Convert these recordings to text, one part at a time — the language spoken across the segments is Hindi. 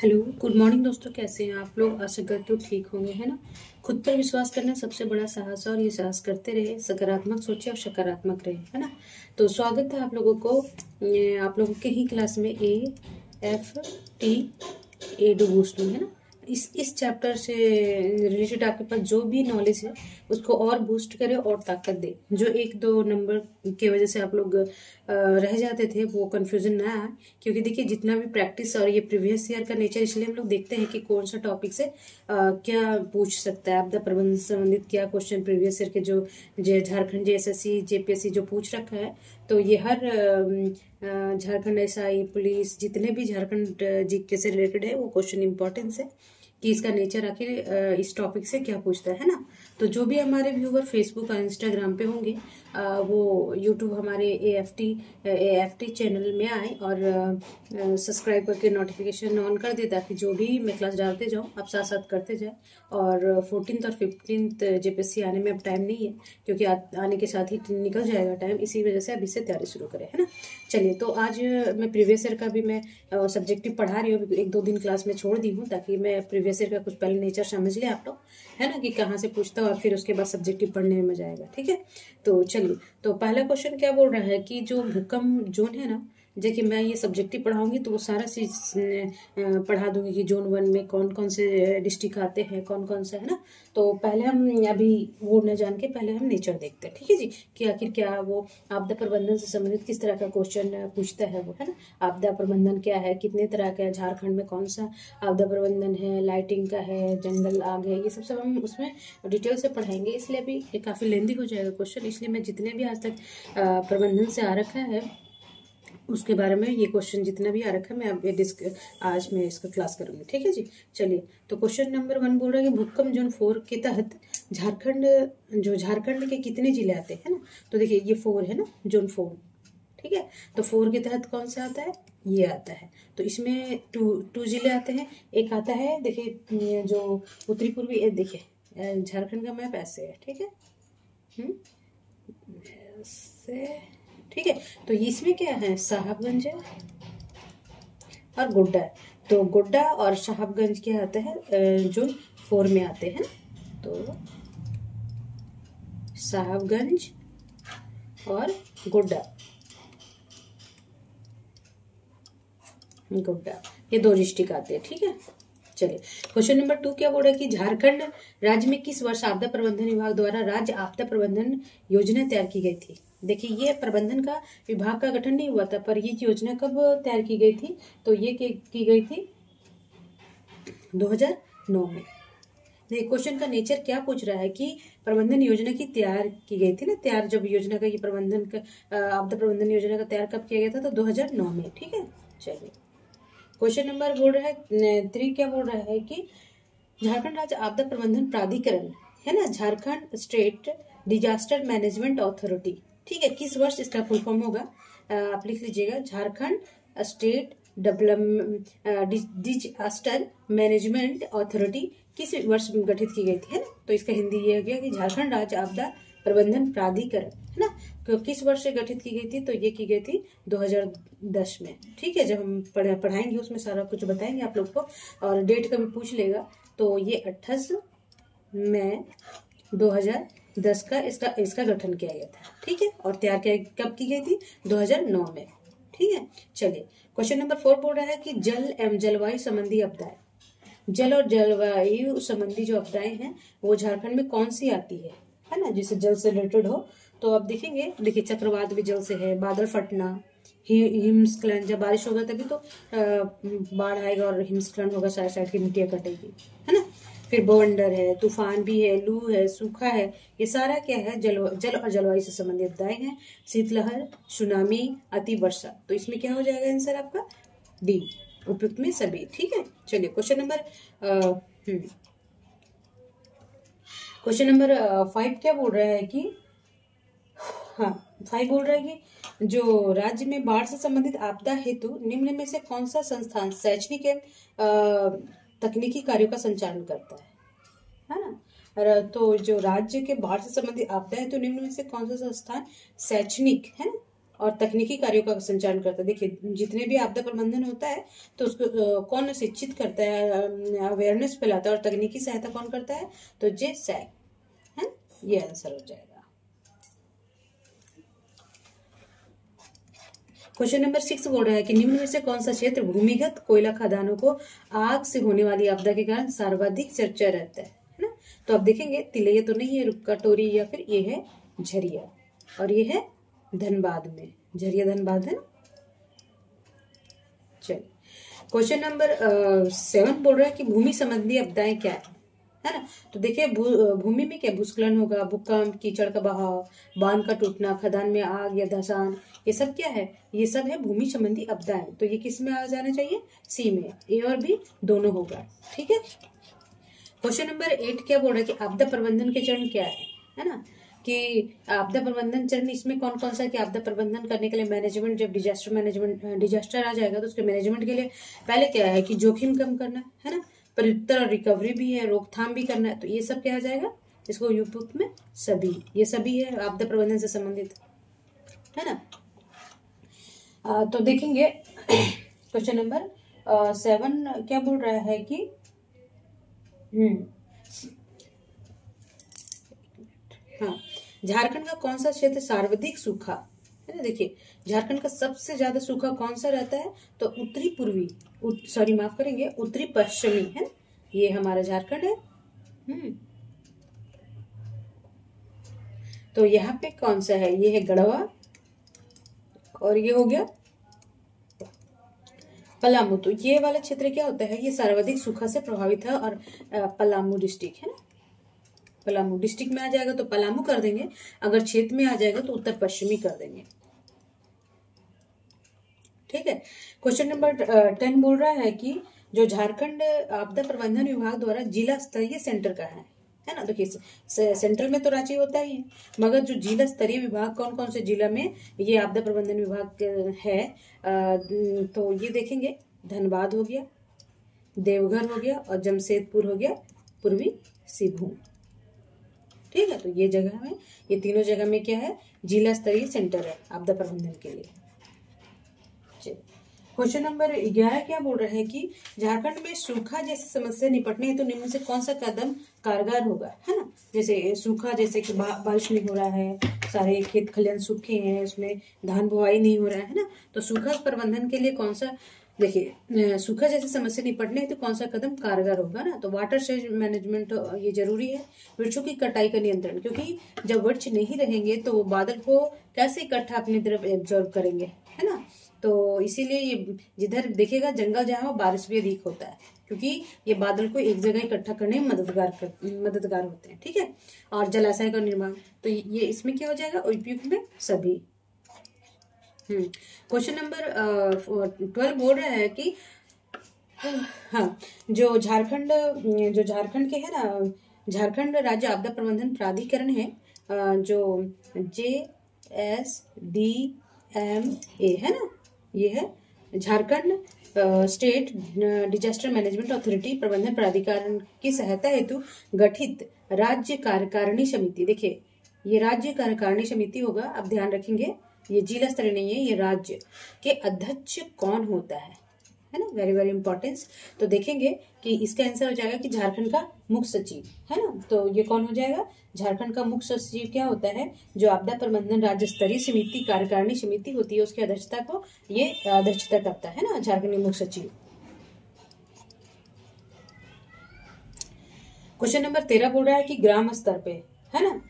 हेलो, गुड मॉर्निंग दोस्तों। कैसे हैं आप लोग? आशा करते हो ठीक होंगे, है ना। खुद पर विश्वास करना सबसे बड़ा साहस है और ये साहस करते रहे, सकारात्मक सोचे और सकारात्मक रहे, है ना। तो स्वागत है आप लोगों को आप लोगों के ही क्लास में AFT एडू बूस्ट में, है ना। इस चैप्टर से रिलेटेड आपके पास जो भी नॉलेज है उसको और बूस्ट करे और ताकत दे। जो एक दो नंबर की वजह से आप लोग रह जाते थे वो कंफ्यूजन ना आए, क्योंकि देखिए जितना भी प्रैक्टिस और ये प्रीवियस ईयर का नेचर, इसलिए हम लोग देखते हैं कि कौन सा टॉपिक से क्या पूछ सकता है। आपदा प्रबंधन से संबंधित क्या क्वेश्चन प्रीवियस ईयर के जो झारखंड JSSC JPSC जो पूछ रखा है, तो ये हर झारखंड SI पुलिस जितने भी झारखंड जीके से रिलेटेड है वो क्वेश्चन इंपॉर्टेंस है कि इसका नेचर आखिर इस टॉपिक से क्या पूछता है ना। तो जो भी हमारे व्यूवर फेसबुक और इंस्टाग्राम पे होंगे वो यूट्यूब हमारे AFT चैनल में आए और सब्सक्राइब करके नोटिफिकेशन ऑन कर दे, ताकि जो भी मैं क्लास डालते जाऊँ आप साथ साथ करते जाए। और 14th और 15th JPSC आने में अब टाइम नहीं है, क्योंकि आने के साथ ही निकल जाएगा टाइम, इसी वजह से अभी से तैयारी शुरू करें, है ना। चलिए, तो आज मैं प्रीवियस ईयर का भी मैं सब्जेक्टिव पढ़ा रही हूँ। एक दो दिन क्लास में छोड़ दी हूँ ताकि मैं प्रीवियस ईयर का कुछ पहले नेचर समझ ले आप लोग, है ना, कि कहाँ से पूछता और फिर उसके बाद सब्जेक्टिव पढ़ने में मजा आएगा। ठीक है, तो चलिए। तो पहला क्वेश्चन क्या बोल रहा है कि जो भूकंप जोन है ना, देखिए मैं ये सब्जेक्टिव पढ़ाऊंगी तो वो सारा चीज पढ़ा दूंगी कि जोन 1 में कौन कौन से डिस्ट्रिक्ट आते हैं, कौन कौन सा, है ना। तो पहले हम अभी वो न जान के पहले हम नेचर देखते हैं, ठीक है जी, कि आखिर क्या वो आपदा प्रबंधन से संबंधित किस तरह का क्वेश्चन पूछता है वो, है ना। आपदा प्रबंधन क्या है, कितने तरह का है, झारखंड में कौन सा आपदा प्रबंधन है, लाइटिंग का है, जंगल आग है, ये सब हम उसमें डिटेल से पढ़ाएंगे। इसलिए अभी काफी लेंदी हो जाएगा क्वेश्चन, इसलिए मैं जितने भी आज तक प्रबंधन से आ रखा है उसके बारे में ये क्वेश्चन जितना भी आ रखा है मैं अब आज मैं इसका क्लास करूंगी, ठीक है जी। चलिए, तो क्वेश्चन नंबर 1 बोल रहा है कि भूकंप जोन 4 के तहत झारखंड के कितने जिले आते हैं ना। तो देखिए ये 4 है ना, जोन 4, ठीक है। तो 4 के तहत कौन सा आता है, ये आता है। तो इसमें टू जिले आते हैं। एक आता है, देखिए जो उत्तरी पूर्वी, देखिए झारखंड का मैप ऐसे है, ठीक है, ऐसे, ठीक है। तो इसमें क्या है, साहबगंज है और गोड्डा है। तो गोड्डा और साहबगंज क्या आता है, जोन 4 में आते हैं। तो साहबगंज और गोड्डा ये दो डिस्ट्रिक्ट आते हैं, ठीक है। चलिए, क्वेश्चन नंबर 2 क्या बोल रहा है कि झारखंड राज्य में किस वर्ष आपदा प्रबंधन विभाग द्वारा राज्य आपदा प्रबंधन योजना तैयार की गई थी। देखिए ये प्रबंधन का विभाग का गठन नहीं हुआ था, पर ये योजना कब तैयार की गई थी, तो ये की गई थी 2009 में। देखिए क्वेश्चन का नेचर क्या पूछ रहा है कि प्रबंधन योजना की तैयार की गई थी ना, तैयार जब योजना का ये प्रबंधन का आपदा प्रबंधन योजना का तैयार कब किया गया था, तो 2009 में, ठीक है। चलिए, क्वेश्चन नंबर बोल रहा है 3 क्या बोल रहा है कि झारखंड राज्य आपदा प्रबंधन प्राधिकरण, है ना, Jharkhand state disaster management authority, ठीक है, किस वर्ष इसका फुल फॉर्म होगा, आप लिख लीजिएगा, Jharkhand state disaster management authority किस वर्ष में गठित की गई थी, है ना। तो इसका हिंदी ये हो गया कि झारखंड राज्य आपदा प्रबंधन प्राधिकरण, है ना, किस वर्ष से गठित की गई थी, तो ये की गई थी 2010 में, ठीक है। जब हम पढ़ाएंगे उसमें सारा कुछ बताएंगे आप लोग को, और डेट का भी पूछ लेगा। तो ये 28 मई 2010 का इसका गठन किया गया था, ठीक है। और तैयार कब की गई थी, 2009 में, ठीक है। चलिए, क्वेश्चन नंबर 4 बोल रहा है कि जल एवं जलवायु संबंधी आपदाएं, जल और जलवायु संबंधी जो आपदाएं हैं वो झारखंड में कौन सी आती है ना, जिससे जल से रिलेटेड हो। तो आप देखेंगे, देखिए चक्रवात भी जल से है, बादल फटना, हिमस्खलन, जब बारिश होगा तभी तो बाढ़ आएगा और हिमस्खलन होगा, साइड साइड की मिट्टियां कटेगी, है ना। फिर बवंडर है, तूफान भी है, लू है, सूखा है, ये सारा क्या है, जल और जलवायु से संबंधित आपदाएं हैं। शीतलहर, सुनामी, अति वर्षा, तो इसमें क्या हो जाएगा आंसर आपका डी, उपयुक्त में सभी, ठीक है। चलिए, क्वेश्चन नंबर 5 क्या बोल रहा है कि, हाँ 5 बोल रहा है कि जो राज्य में बाढ़ से संबंधित आपदा हेतु निम्न में से कौन सा संस्थान शैक्षणिक एवं तकनीकी कार्यों का संचालन करता है ना। तो जो राज्य के बाढ़ से संबंधित आपदा है तो निम्न में से कौन सा संस्थान शैक्षणिक, है ना, और तकनीकी कार्यों का संचालन करता है। देखिए जितने भी आपदा प्रबंधन होता है तो उसको कौन शिक्षित करता है, अवेयरनेस फैलाता है, और तकनीकी सहायता कौन करता है, तो जे सैक है, ये आंसर हो जाएगा। क्वेश्चन नंबर 6 बोल रहा है कि निम्न में से कौन सा क्षेत्र भूमिगत कोयला खदानों को आग से होने वाली आपदा के कारण सर्वाधिक चर्चा रहता है ना। तो आप देखेंगे तिलैया तो नहीं है, रुक्का टोरी, या फिर ये है झरिया, और ये है धनबाद में, झरिया धनबाद है ना। चलिए क्वेश्चन नंबर 7 बोल रहा है कि भूमि संबंधी आपदाएं क्या है ना। तो देखिए भूमि में क्या भूस्खलन होगा, भूकंप, कीचड़ का बहाव, बांध का टूटना, खदान में आग या धसान, ये सब क्या है, ये सब है भूमि संबंधी आपदाएं। तो ये किस में आ जाना चाहिए, सी में, ए और बी दोनों होगा। ठीक है। क्वेश्चन नंबर 8 क्या बोल रहा है कि आपदा प्रबंधन के चरण क्या है ना, कि आपदा प्रबंधन चरण इसमें कौन कौन सा है कि आपदा प्रबंधन करने के लिए मैनेजमेंट, जब डिजास्टर आ जाएगा तो उसके मैनेजमेंट के लिए पहले क्या है कि जोखिम कम करना है ना, प्रत्युत्तर और रिकवरी भी है, रोकथाम भी करना है। तो ये सब क्या आ जाएगा, इसको उपयुक्त में सभी, ये सभी है आपदा प्रबंधन से संबंधित है ना। तो देखेंगे क्वेश्चन नंबर 7 क्या बोल रहा है कि हाँ, झारखंड का कौन सा क्षेत्र सर्वाधिक सूखा है ना। देखिए झारखंड का सबसे ज्यादा सूखा कौन सा रहता है, तो उत्तरी पूर्वी, सॉरी माफ करेंगे, उत्तरी पश्चिमी है ना, ये हमारा झारखंड है। तो यहाँ पे कौन सा है, ये है गढ़वा, और ये हो गया पलामू। तो ये वाला क्षेत्र क्या होता है, ये सर्वाधिक सूखा से प्रभावित है, और पलामू डिस्ट्रिक्ट है ना, पलामू डिस्ट्रिक्ट में आ जाएगा तो पलामू कर देंगे, अगर क्षेत्र में आ जाएगा तो उत्तर पश्चिमी कर देंगे। ठीक है। क्वेश्चन नंबर 10 बोल रहा है कि जो झारखंड आपदा प्रबंधन विभाग द्वारा जिला स्तरीय सेंटर का है ना। देखिए सेंट्रल में तो रांची होता ही है, मगर जो जिला स्तरीय विभाग कौन कौन से जिला में ये आपदा प्रबंधन विभाग है, तो ये देखेंगे धनबाद हो गया, देवघर हो गया, और जमशेदपुर हो गया पूर्वी सिंहभूम। ठीक है। तो ये जगह में, ये तीनों जगह में क्या है, जिला स्तरीय सेंटर है आपदा प्रबंधन के लिए। क्वेश्चन नंबर 11 क्या बोल रहे हैं कि झारखंड में सूखा जैसी समस्या निपटने हेतु निम्न से कौन सा कदम कारगर होगा, है ना। जैसे सूखा, जैसे कि बारिश नहीं हो रहा है, सारे खेत खलिहान सूखे हैं, उसमें धान बुआई नहीं हो रहा है ना, तो सूखा प्रबंधन के लिए कौन सा, देखिए सूखा जैसी समस्या निपटने हेतु कौन सा कदम कारगर होगा ना, तो वाटरशेड मैनेजमेंट ये जरूरी है। वृक्षों की कटाई का नियंत्रण, क्योंकि जब वृक्ष नहीं रहेंगे तो वो बादल को कैसे इकट्ठा अपनी तरफ एब्जॉर्ब करेंगे, है ना। तो इसीलिए ये जिधर देखेगा जंगल जहाँ हो बारिश भी अधिक होता है, क्योंकि ये बादल को एक जगह इकट्ठा करने में मददगार होते हैं। ठीक है। और जलाशय का निर्माण, तो ये इसमें क्या हो जाएगा, उपयुक्त में सभी। क्वेश्चन नंबर 12 बोल रहा है कि हाँ, जो झारखंड के है ना, झारखंड राज्य आपदा प्रबंधन प्राधिकरण है, जो JSDMA है ना, ये है Jharkhand state disaster management authority प्रबंधन प्राधिकरण की सहायता हेतु गठित राज्य कार्यकारिणी समिति। देखिए ये राज्य कार्यकारिणी समिति होगा, आप ध्यान रखेंगे, ये जिला स्तरीय नहीं है, ये राज्य के अध्यक्ष कौन होता है ना, वेरी वेरी इंपॉर्टेंस। तो देखेंगे कि इसका आंसर हो जाएगा कि झारखंड का मुख्य सचिव है ना। तो ये कौन हो जाएगा, झारखंड का मुख्य सचिव क्या होता है, जो आपदा प्रबंधन राज्य स्तरीय समिति कार्यकारिणी समिति होती है, उसकी अध्यक्षता को ये अध्यक्षता करता है ना, झारखंड मुख्य सचिव। क्वेश्चन नंबर 13 बोल रहा है कि ग्राम स्तर पे है ना,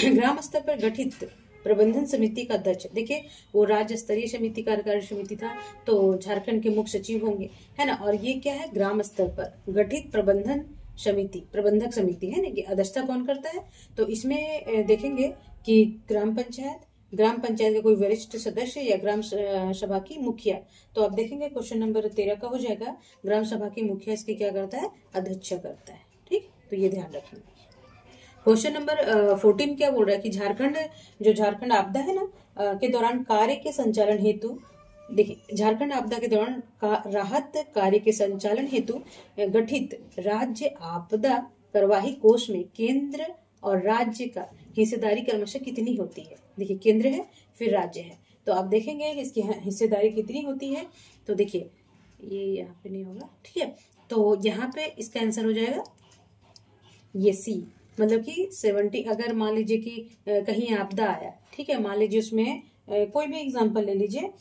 ग्राम स्तर पर गठित प्रबंधन समिति का अध्यक्ष, देखिए वो राज्य स्तरीय समिति कार्यकारिणी समिति था, तो झारखंड के मुख्य सचिव होंगे, है ना। और ये क्या है, ग्राम स्तर पर गठित प्रबंधन समिति, प्रबंधक समिति है ना, कि अध्यक्षता कौन करता है, तो इसमें देखेंगे कि ग्राम पंचायत का कोई वरिष्ठ सदस्य या ग्राम सभा की मुखिया। तो आप देखेंगे क्वेश्चन नंबर 13 का हो जाएगा, ग्राम सभा की मुखिया इसकी क्या करता है, अध्यक्षता करता है। ठीक, तो ये ध्यान रखेंगे। क्वेश्चन नंबर 14 क्या बोल रहा है कि झारखंड आपदा है ना के दौरान कार्य के संचालन हेतु, देखिए झारखंड आपदा के दौरान राहत कार्य के संचालन हेतु गठित राज्य आपदा कार्यवाही कोष में केंद्र और राज्य का हिस्सेदारी क्रमशः कितनी होती है। देखिए केंद्र है फिर राज्य है, तो आप देखेंगे कि इसकी हिस्सेदारी कितनी होती है। तो देखिए ये यहाँ पे नहीं होगा, ठीक है, तो यहाँ पे इसका आंसर हो जाएगा ये सी, मतलब कि 70। अगर मान लीजिए कि कहीं आपदा आया, ठीक है, मान लीजिए उसमें कोई भी एग्जांपल ले लीजिए,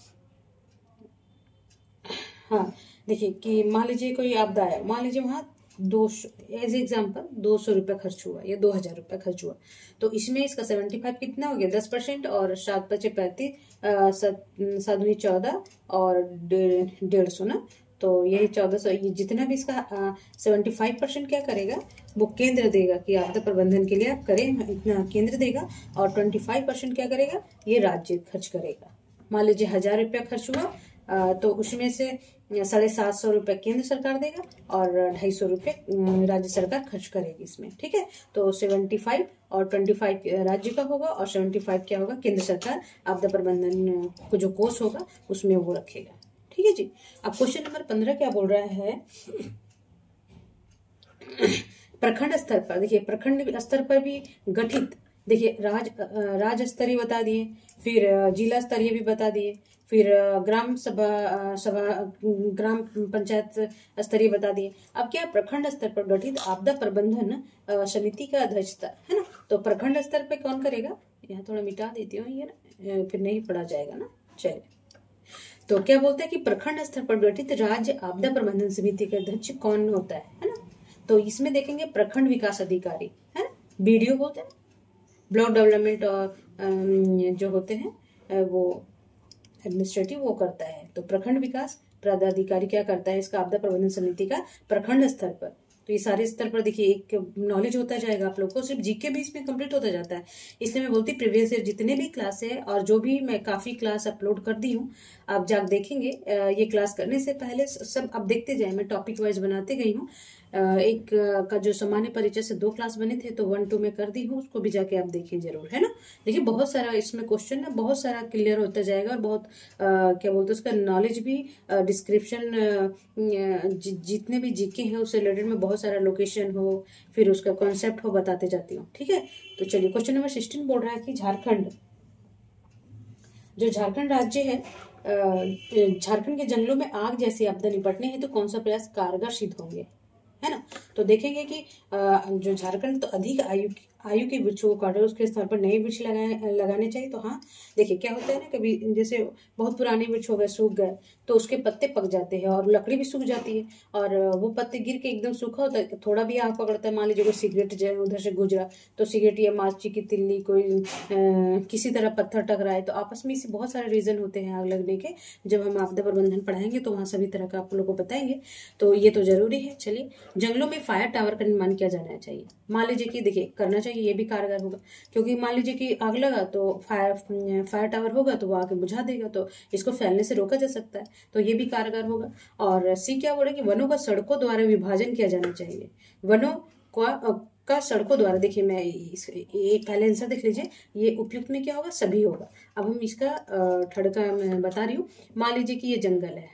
हाँ देखिए कि मान लीजिए कोई आपदा आया, मान लीजिए वहाँ 200 एज एग्जाम्पल 200 रुपये खर्च हुआ या 2000 रुपये खर्च हुआ, तो इसमें इसका 75 कितना हो गया 10%, और 7×5 = 35, 7×7 और 150 ना, तो यही 1400, ये जितना भी इसका 75% क्या करेगा वो केंद्र देगा कि आपदा प्रबंधन के लिए आप करें, इतना केंद्र देगा, और 25% क्या करेगा ये राज्य खर्च करेगा। मान लीजिए 1000 रुपया खर्च हुआ, तो उसमें से 750 रुपये केंद्र सरकार देगा और 250 रुपये राज्य सरकार खर्च करेगी इसमें, ठीक है। तो 75 और 25 राज्य का होगा और 75 क्या होगा केंद्र सरकार आपदा प्रबंधन को जो कोष होगा उसमें वो रखेगा, ठीक है जी। अब क्वेश्चन नंबर 15 क्या बोल रहा है, प्रखंड स्तर पर, देखिए प्रखंड स्तर पर भी गठित, देखिए राज्य स्तरीय बता दिए, फिर जिला स्तरीय भी बता दिए, फिर ग्राम ग्राम पंचायत स्तरीय बता दिए। अब क्या प्रखंड स्तर पर गठित आपदा प्रबंधन समिति का अध्यक्षता है ना, तो प्रखंड स्तर पे कौन करेगा, यहाँ थोड़ा मिटा देती हूँ ये ना, फिर नहीं पढ़ा जाएगा ना, चलिए। तो क्या बोलते हैं कि प्रखंड स्तर पर गठित राज्य आपदा प्रबंधन समिति का अध्यक्ष कौन होता है ना, तो इसमें देखेंगे प्रखंड विकास अधिकारी है ना, बीडीओ बोलते हैं, ब्लॉक डेवलपमेंट और जो होते हैं वो एडमिनिस्ट्रेटिव वो करता है। तो प्रखंड विकास पदाधिकारी क्या करता है इसका आपदा प्रबंधन समिति का प्रखंड स्तर पर। तो ये सारे स्तर पर देखिए एक नॉलेज होता जाएगा आप लोग को, सिर्फ जीके भी इसमें कंप्लीट होता जाता है। इसलिए मैं बोलती प्रीवियस ईयर जितने भी क्लास है और जो भी मैं काफी क्लास अपलोड कर दी हूँ, आप जाकर देखेंगे। ये क्लास करने से पहले सब आप देखते जाए, मैं टॉपिक वाइज बनाते गई हूँ। एक का जो सामान्य परिचय से 2 क्लास बने थे, तो 1-2 में कर दी हूँ, उसको भी जाके आप देखिए जरूर, है ना। देखिए बहुत सारा इसमें क्वेश्चन है, बहुत सारा क्लियर होता जाएगा, और बहुत क्या बोलते हैं उसका नॉलेज भी, डिस्क्रिप्शन जितने भी जीके हैं उससे रिलेटेड में बहुत सारा लोकेशन हो, फिर उसका कॉन्सेप्ट हो, बताते जाती हूँ, ठीक है। तो चलिए क्वेश्चन नंबर 16 बोल रहा है कि झारखंड, जो झारखंड राज्य है, झारखंड के जंगलों में आग जैसी आपदा निपटने हेतु तो कौन सा प्रयास कारगर सिद्ध होंगे, है ना। तो देखेंगे कि जो झारखंड तो अधिक आयु के वृक्षों को काटे, उसके स्थान पर नए वृक्ष लगाने चाहिए। तो हाँ देखिए क्या होता है ना, कभी जैसे बहुत पुराने वृक्ष हो गए, सूख गए, तो उसके पत्ते पक जाते हैं और लकड़ी भी सूख जाती है, और वो पत्ते गिर के एकदम सूखा होता है, थोड़ा भी आग पकड़ता है। मान लीजिए कोई सिगरेट जो उधर से गुजरा, तो सिगरेट या माची की तिल्ली कोई किसी तरह पत्थर टकराए, तो आपस में इसे बहुत सारे रीजन होते हैं आग लगने के। जब हम आपदा प्रबंधन पढ़ाएंगे तो वहाँ सभी तरह का आप लोगों को बताएंगे, तो ये तो जरूरी है। चलिए, जंगलों में फायर टावर का निर्माण किया जाना चाहिए। मान लीजिए कि देखिए करना चाहिए, ये भी कारगर होगा, क्योंकि मान लीजिए कि आग लगा तो फायर टावर होगा तो वो आके बुझा देगा, तो इसको फैलने से रोका जा सकता है, तो ये भी कारगर होगा। और सी क्या बोले कि वनों का सड़कों द्वारा विभाजन किया जाना चाहिए। वनों का सड़कों द्वारा, देखिए मैं ये पहले आंसर देख लीजिए, ये उपयुक्त में क्या होगा, सभी होगा। अब हम इसका थर्ड का मैं बता रही हूँ। मान लीजिए कि ये जंगल है,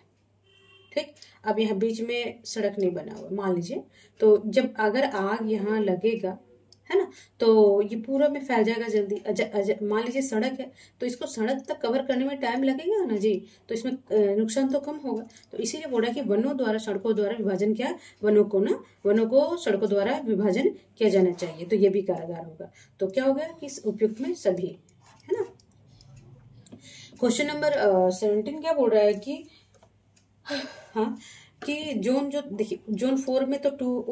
ठीक, अब यहाँ बीच में सड़क नहीं बना हुआ मान लीजिए, तो जब अगर आग यहाँ लगेगा, है ना, तो ये पूरा में फैल जाएगा जल्दी। मान लीजिए सड़क है, तो इसको सड़क तक कवर करने में टाइम लगेगा ना जी, तो इसमें नुकसान तो कम होगा। तो इसीलिए बोला कि वनों द्वारा सड़कों द्वारा विभाजन किया, वनों को सड़कों द्वारा विभाजन किया जाना चाहिए, तो ये भी कारगर होगा। तो क्या होगा कि उपयुक्त में सभी, है ना। क्वेश्चन नंबर 17 क्या बोल रहा है कि हाँ कि जोन, जो देखिए जोन 4 में तो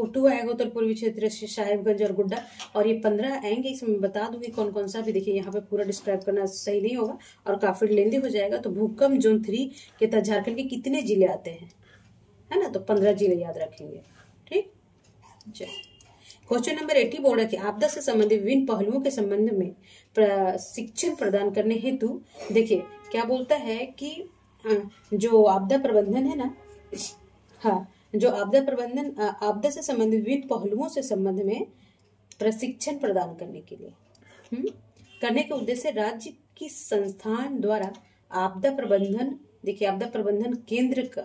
2 आएगा, उत्तर पूर्वी क्षेत्र से साहिबगंज और गुड्डा, और ये 15 आएंगे। इसमें बता दूंगी कौन कौन सा भी, देखिए यहाँ पे पूरा डिस्क्राइब करना सही नहीं होगा और काफी लेंदी हो जाएगा। तो भूकंप जोन 3 के तहत झारखंड के कितने जिले आते हैं, है ना, तो 15 जिले याद रखेंगे, ठीक। क्वेश्चन नंबर 80 बोल रहा है कि आपदा से संबंधित विभिन्न पहलुओं के संबंध में प्रशिक्षण प्रदान करने हेतु, देखिए क्या बोलता है कि जो आपदा प्रबंधन है ना, हाँ, जो आपदा से संबंधित विभिन्न पहलुओं से संबंध में प्रशिक्षण प्रदान करने के लिए करने के उद्देश्य से राज्य की संस्थान द्वारा आपदा प्रबंधन, देखिए आपदा प्रबंधन केंद्र का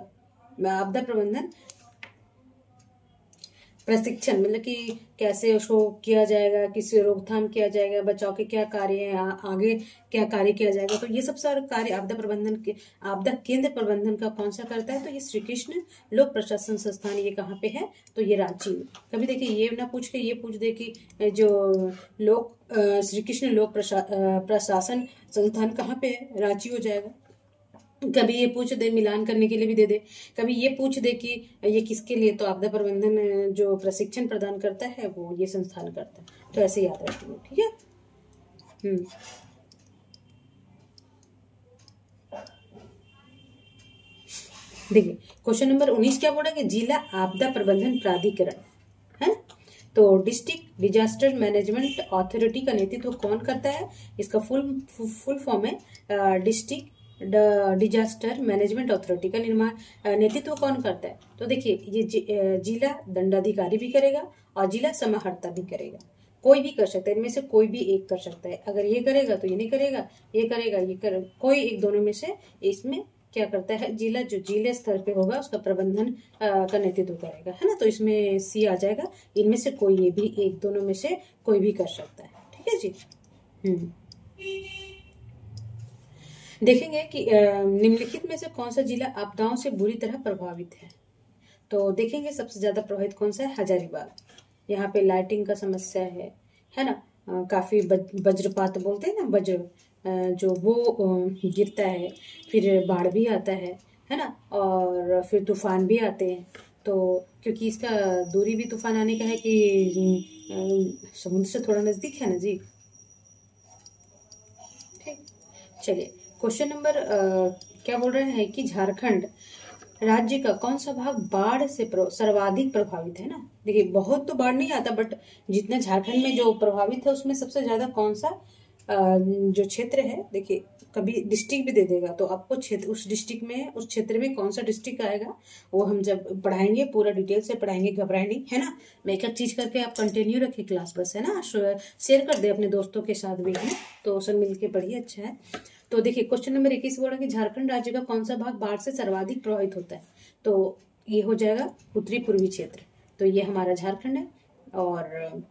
आपदा प्रबंधन प्रशिक्षण मतलब कि कैसे उसको किया जाएगा, किससे रोकथाम किया जाएगा, बचाव के क्या कार्य हैं, आगे क्या कार्य किया जाएगा। तो ये सब सारे कार्य आपदा प्रबंधन के आपदा केंद्र प्रबंधन का कौन सा करता है, तो ये श्री कृष्ण लोक प्रशासन संस्थान, ये कहाँ पे है, तो ये रांची में। कभी देखिए ये ना पूछ के ये पूछ दे कि जो लोक श्री कृष्ण लोक प्रशासन संस्थान कहाँ पे है, रांची हो जाएगा। कभी ये पूछ दे, मिलान करने के लिए भी दे दे, कभी ये पूछ दे कि ये किसके लिए, तो आपदा प्रबंधन जो प्रशिक्षण प्रदान करता है वो ये संस्थान करता है। तो ऐसे याद रखिए, ठीक है। देखिए क्वेश्चन नंबर 19 क्या बोला कि जिला आपदा प्रबंधन प्राधिकरण है, तो डिस्ट्रिक्ट डिजास्टर मैनेजमेंट अथॉरिटी का नेतृत्व कौन करता है, इसका फुल फॉर्म है डिस्ट्रिक्ट डिजास्टर मैनेजमेंट अथॉरिटी का नेतृत्व कौन करता है। तो देखिए ये जिला दंडाधिकारी भी करेगा और जिला समाहर्ता भी करेगा, कोई भी कर सकता है, इनमें से कोई भी एक कर सकता है। अगर ये करेगा तो ये नहीं करेगा, ये करेगा ये कर, कोई एक दोनों में से इसमें क्या करता है, जिला जो जिले स्तर पे होगा उसका प्रबंधन का नेतृत्व करेगा, है ना। तो इसमें सी आ जाएगा, इनमें से कोई ये भी एक दोनों में से कोई भी कर सकता है, ठीक है जी। देखेंगे कि निम्नलिखित में से कौन सा जिला आपदाओं से बुरी तरह प्रभावित है। तो देखेंगे सबसे ज्यादा प्रभावित कौन सा है, हजारीबाग। यहाँ पे लाइटिंग का समस्या है ना। काफी वज्रपात बोलते हैं ना, वज्र जो वो गिरता है, फिर बाढ़ भी आता है ना, और फिर तूफान भी आते हैं। तो क्योंकि इसका दूरी भी तूफान आने का है कि समुद्र से थोड़ा नजदीक है ना जी। ठीक, चलिए क्वेश्चन नंबर क्या बोल रहे हैं कि झारखंड राज्य का कौन सा भाग बाढ़ से सर्वाधिक प्रभावित है ना। देखिए बहुत तो बाढ़ नहीं आता, बट जितना झारखंड में जो प्रभावित है उसमें सबसे ज्यादा कौन सा जो क्षेत्र है, देखिए कभी डिस्ट्रिक्ट भी दे देगा तो आपको क्षेत्र, उस डिस्ट्रिक्ट में उस क्षेत्र में कौन सा डिस्ट्रिक्ट आएगा वो हम जब पढ़ाएंगे पूरा डिटेल से पढ़ाएंगे, घबराए नहीं, है ना। मैं एक चीज करके आप कंटिन्यू रखिए क्लास बस, है ना, शेयर कर दे अपने दोस्तों के साथ भी, है, तो सब मिलके पढ़िए, अच्छा है। तो देखिए क्वेश्चन नंबर 21 बोला कि झारखंड राज्य का कौन सा भाग बाढ़ से सर्वाधिक प्रभावित होता है। तो ये हो जाएगा उत्तरी पूर्वी क्षेत्र। तो ये हमारा झारखंड है और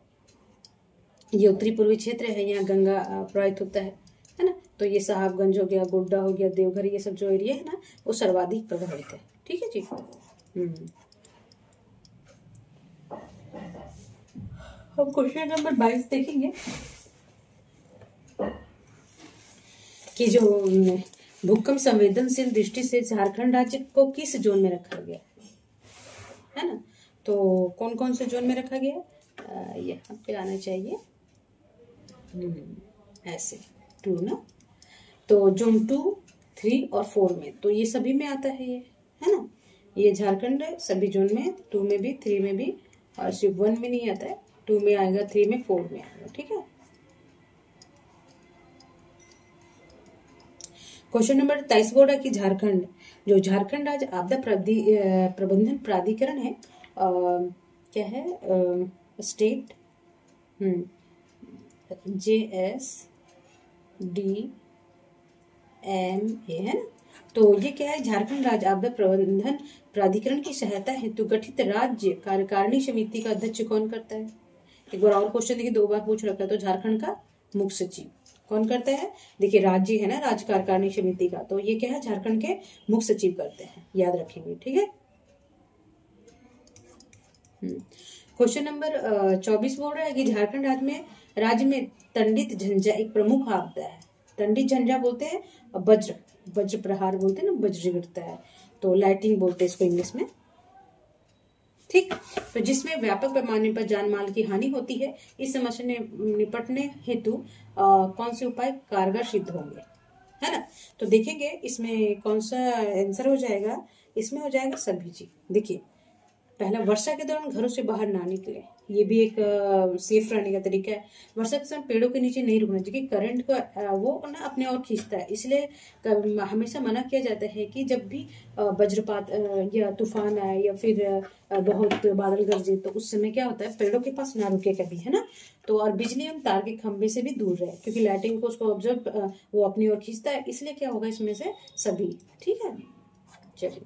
ये उत्तरी पूर्वी क्षेत्र है, यहाँ गंगा प्रभावित होता है ना। तो ये साहबगंज हो गया, गोड्डा हो गया, देवघर, ये सब जो एरिया है ना वो सर्वाधिक प्रभावित है, ठीक है जी। अब क्वेश्चन नंबर 22 देखेंगे कि जो भूकंप संवेदनशील दृष्टि से झारखंड राज्य को किस जोन में रखा गया है ना। तो कौन कौन से जोन में रखा गया, यहाँ पे आना चाहिए ऐसे 2 ना। तो जोन 2, 3 और 4 में, तो ये सभी में आता है ये, है ना। ये झारखंड है सभी जोन में, 2 में भी, 3 में भी, और सिर्फ 1 में नहीं आता है, 2 में आएगा, 3 में, 4 में आएगा, ठीक है। क्वेश्चन नंबर 23 बोल रहा है कि झारखंड, जो झारखंड राज्य आपदा प्रबंधन प्राधिकरण है, क्या है, स्टेट JSDMA है ना। तो ये क्या है, झारखंड राज्य आपदा प्रबंधन प्राधिकरण की सहायता हेतु गठित राज्य कार्यकारिणी समिति का अध्यक्ष कौन करता है। एक बार और क्वेश्चन देखिए, 2 बार पूछ रखा है। तो झारखंड का मुख्य सचिव कौन करता है, देखिए राज्य है ना, राज्य कार्यकारिणी समिति का, तो ये क्या है, झारखंड के मुख्य सचिव करते हैं, याद रखेंगे, ठीक है। क्वेश्चन नंबर 24 बोल रहा है कि झारखंड राज्य में तंडित झंझा एक प्रमुख आपदा है। तंडित झंझा बोलते हैं, वज्र प्रहार बोलते हैं ना, वज्र गिरता है, तो लाइटिंग बोलते हैं इसको इंग्लिश में, ठीक। तो जिसमें व्यापक पैमाने पर जान माल की हानि होती है, इस समस्या ने निपटने हेतु कौन से उपाय कारगर सिद्ध होंगे, है ना। तो देखेंगे इसमें कौन सा आंसर हो जाएगा, इसमें हो जाएगा सभी जी। देखिए पहला, वर्षा के दौरान घरों से बाहर ना निकले, ये भी एक सेफ रहने का तरीका है। वर्षा के समय पेड़ों के नीचे नहीं रुकना चाहिए, करंट को वो ना अपने और खींचता है, इसलिए हमेशा मना किया जाता है कि जब भी वज्रपात या तूफान आए या फिर बहुत बादल गरजे, तो उस समय क्या होता है, पेड़ों के पास ना रुके कभी, है ना। तो और बिजली एवं तार के खंभे से भी दूर रहे, क्योंकि लाइटिंग को उसको ऑब्जर्व वो अपनी ओर खींचता है, इसलिए क्या होगा इसमें से सभी, ठीक है। चलिए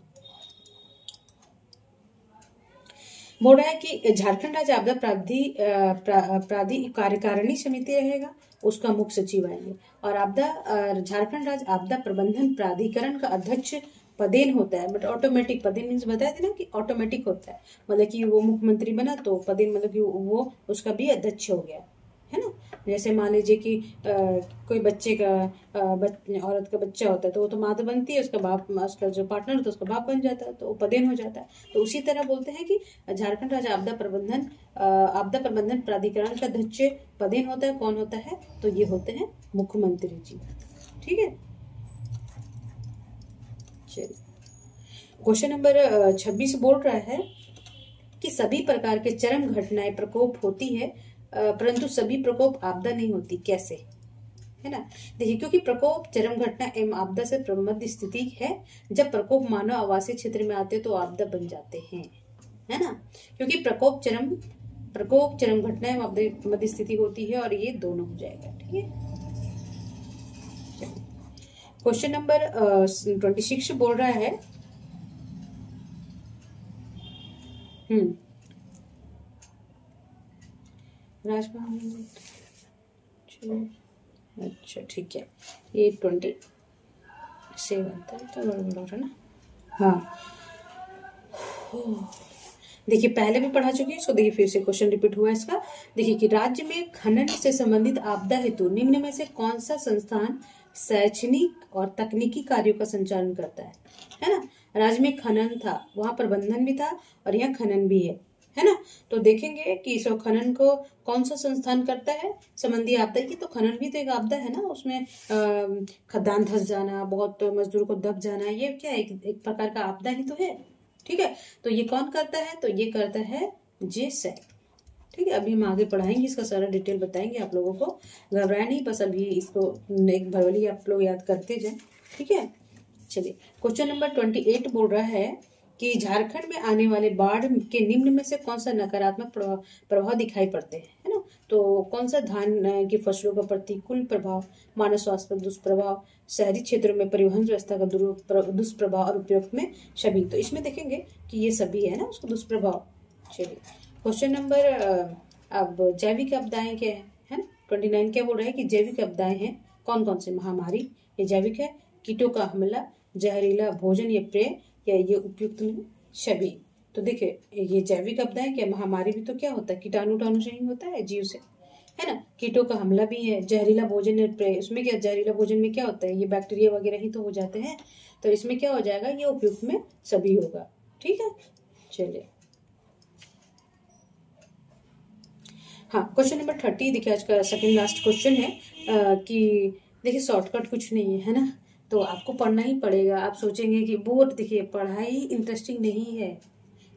बोल रहा है कि झारखंड राज्य आपदा प्राधिकरण कार्यकारिणी समिति रहेगा, उसका मुख्य सचिव आएंगे। और झारखंड राज्य आपदा प्रबंधन प्राधिकरण का अध्यक्ष पदेन होता है, बट ऑटोमेटिक पदेन मीन्स बताया था ना कि ऑटोमेटिक होता है, मतलब कि वो मुख्यमंत्री बना तो पदेन मतलब कि वो उसका भी अध्यक्ष हो गया, है ना। जैसे मान लीजिए कि कोई बच्चे का औरत का बच्चा होता है तो वो तो माता बनती है, उसका बाप, उसका जो पार्टनर होता है उसका बाप बन जाता है, तो वो पदेन हो जाता है। तो उसी तरह बोलते हैं कि झारखंड राज्य आपदा प्रबंधन प्राधिकरण का अध्यक्ष पदेन होता है। कौन होता है? तो ये होते हैं मुख्यमंत्री जी। ठीक है, चलिए क्वेश्चन नंबर 26 बोल रहा है कि सभी प्रकार के चरम घटनाएं प्रकोप होती है, परंतु सभी प्रकोप आपदा नहीं होती। कैसे? है ना, देखिए, क्योंकि प्रकोप चरम घटना एवं आपदा से प्रबद्ध स्थिति है। जब प्रकोप मानव आवासीय क्षेत्र में आते तो आपदा बन जाते हैं, है ना। क्योंकि प्रकोप चरम घटना एवं आपदा प्रबद्ध स्थिति होती है, और ये दोनों हो जाएगा। ठीक है, क्वेश्चन नंबर 26 बोल रहा है अच्छा ठीक है, ये 27 था तो बड़ा है ना। हाँ, देखिए पहले भी पढ़ा चुकी है, सो देखिए फिर से क्वेश्चन रिपीट हुआ इसका। देखिए कि राज्य में खनन से संबंधित आपदा हेतु निम्न में से कौन सा संस्थान शैक्षणिक और तकनीकी कार्यों का संचालन करता है ना। राज्य में खनन था, वहां प्रबंधन भी था और यहाँ खनन भी है ना। तो देखेंगे कि इस खनन को कौन सा संस्थान करता है संबंधी आपदा की। तो खनन भी तो एक आपदा है ना, उसमें खदान धंस जाना, बहुत मजदूर को दब जाना, ये क्या एक प्रकार का आपदा ही तो है। ठीक है, तो ये कौन करता है? तो ये करता है जेसैक। ठीक है, अभी हम आगे पढ़ाएंगे, इसका सारा डिटेल बताएंगे आप लोगों को, घबराए नहीं, बस अभी इसको एक भरवली आप लोग याद करते जाए। ठीक है, चलिए क्वेश्चन नंबर 28 बोल रहा है कि झारखंड में आने वाले बाढ़ के निम्न में से कौन सा नकारात्मक प्रभाव दिखाई पड़ते हैं, है ना। तो कौन सा धान की फसलों का प्रतिकूल प्रभाव, मानव स्वास्थ्य पर दुष्प्रभाव, शहरी क्षेत्रों में परिवहन व्यवस्था का दुष्प्रभाव और उपयोग में सभी। तो इसमें देखेंगे कि ये सभी है ना उसका दुष्प्रभाव। चलिए क्वेश्चन नंबर अब जैविक आपदाएं क्या है ना। 29 क्या बोल रहा है कि जैविक आपदाएं हैं कौन कौन से? महामारी, ये जैविक है। कीटों का हमला, जहरीला भोजन, ये पेय, या ये उपयुक्त में सभी। तो देखिए ये जैविक आपदाएं क्या, महामारी भी तो क्या होता है, कीटाणु से ही होता है, जीव से, है ना। कीटों का हमला भी है, जहरीला भोजन, उसमें क्या, जहरीला भोजन में क्या होता है, ये बैक्टीरिया वगैरह ही तो हो जाते हैं। तो इसमें क्या हो जाएगा, ये उपयुक्त में सभी होगा। ठीक है, चलिए हाँ, क्वेश्चन नंबर 30 देखिए, आज का सेकंड लास्ट क्वेश्चन है कि देखिए शॉर्टकट कुछ नहीं है ना, तो आपको पढ़ना ही पड़ेगा। आप सोचेंगे कि बोर्ड, देखिए पढ़ाई इंटरेस्टिंग नहीं है,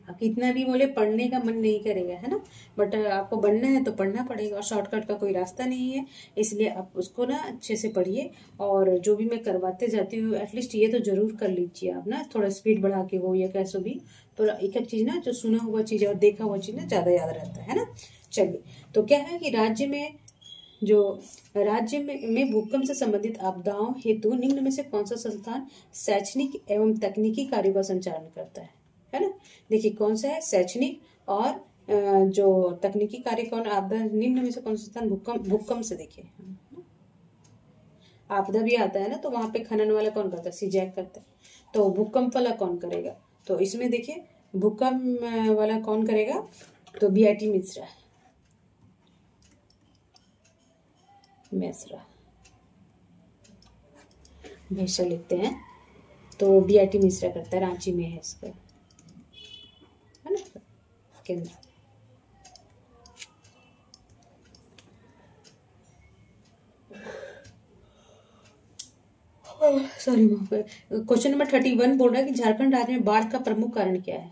आप कितना भी बोले पढ़ने का मन नहीं करेगा, है ना, बट आपको बनना है तो पढ़ना पड़ेगा, और शॉर्टकट का कोई रास्ता नहीं है, इसलिए आप उसको ना अच्छे से पढ़िए। और जो भी मैं करवाते जाती हूँ एटलीस्ट ये तो जरूर कर लीजिए आप ना, थोड़ा स्पीड बढ़ा के हो या कैसे भी, तो एक एक चीज ना, जो सुना हुआ चीज और देखा हुआ चीज ना ज्यादा याद रहता है ना। चलिए, तो क्या है कि राज्य में भूकंप से संबंधित आपदाओं हेतु निम्न में से कौन सा संस्थान शैक्षणिक एवं तकनीकी कार्यों का संचालन करता है ना। देखिए कौन सा है, शैक्षणिक और जो तकनीकी कार्य कौन, आपदा निम्न में से कौन सा संस्थान भूकंप से। देखिए आपदा भी आता है ना, तो वहां पे खनन वाला कौन करता है, सिजैक करता है, तो भूकंप वाला कौन करेगा, तो इसमें देखिए भूकंप वाला कौन करेगा, तो BIT मिश्रा भैसा लिखते हैं, तो BIT मिश्रा करता है, रांची में है इसका, है ना केंद्र। सॉरी, क्वेश्चन नंबर 31 बोल रहा है कि झारखंड राज्य में बाढ़ का प्रमुख कारण क्या है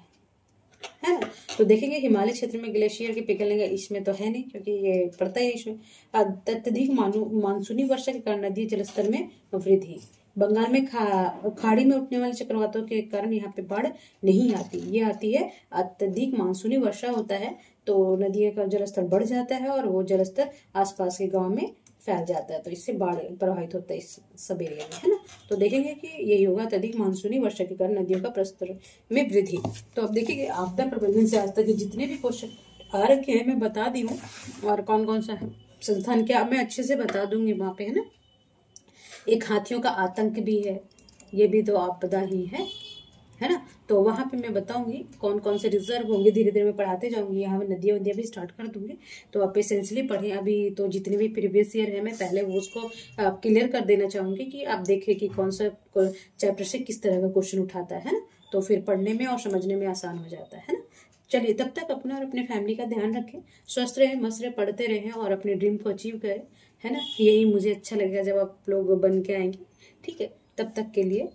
ना। तो देखेंगे हिमालय क्षेत्र में ग्लेशियर के पिघलने का, इसमें तो है नहीं क्योंकि ये पड़ता ही इसमें। अत्यधिक मानसूनी वर्षा के कारण नदी जलस्तर में वृद्धि, बंगाल में खाड़ी में उठने वाले चक्रवातों के कारण यहाँ पे बाढ़ नहीं आती, ये आती है अत्यधिक मानसूनी वर्षा होता है तो नदियों का जलस्तर बढ़ जाता है और वो जलस्तर आसपास के गांव में फैल जाता है, तो इससे बाढ़ प्रभावित होता है इस सब एरिया में, है ना। तो देखेंगे कि यही होगा, अत्यधिक मानसूनी वर्षा के कारण नदियों का प्रस्तर में वृद्धि। तो अब देखिए आपदा प्रबंधन से आज तक जितने भी क्वेश्चन आ रखे हैं मैं बता दी हूँ, और कौन कौन सा संस्थान क्या मैं अच्छे से बता दूंगी वहाँ पे, है ना। एक हाथियों का आतंक भी है, ये भी तो आपदा ही है ना। तो वहाँ पे मैं बताऊंगी कौन कौन से रिजर्व होंगे, धीरे धीरे मैं पढ़ाते जाऊंगी, यहाँ मैं नदियाँ वदियाँ भी स्टार्ट कर दूंगी। तो आप एसेंशियली पढ़ें, अभी तो जितने भी प्रीवियस ईयर है मैं पहले वो उसको क्लियर कर देना चाहूँगी कि आप देखें कि कौन सा चैप्टर से किस तरह का क्वेश्चन उठाता है ना। तो फिर पढ़ने में और समझने में आसान हो जाता है ना। चलिए तब तक अपना और अपने फैमिली का ध्यान रखें, स्वस्थ रहें, मस्त रहें, पढ़ते रहें और अपने ड्रीम को अचीव करें, है ना। यही मुझे अच्छा लगेगा जब आप लोग बन के आएंगे। ठीक है, तब तक के लिए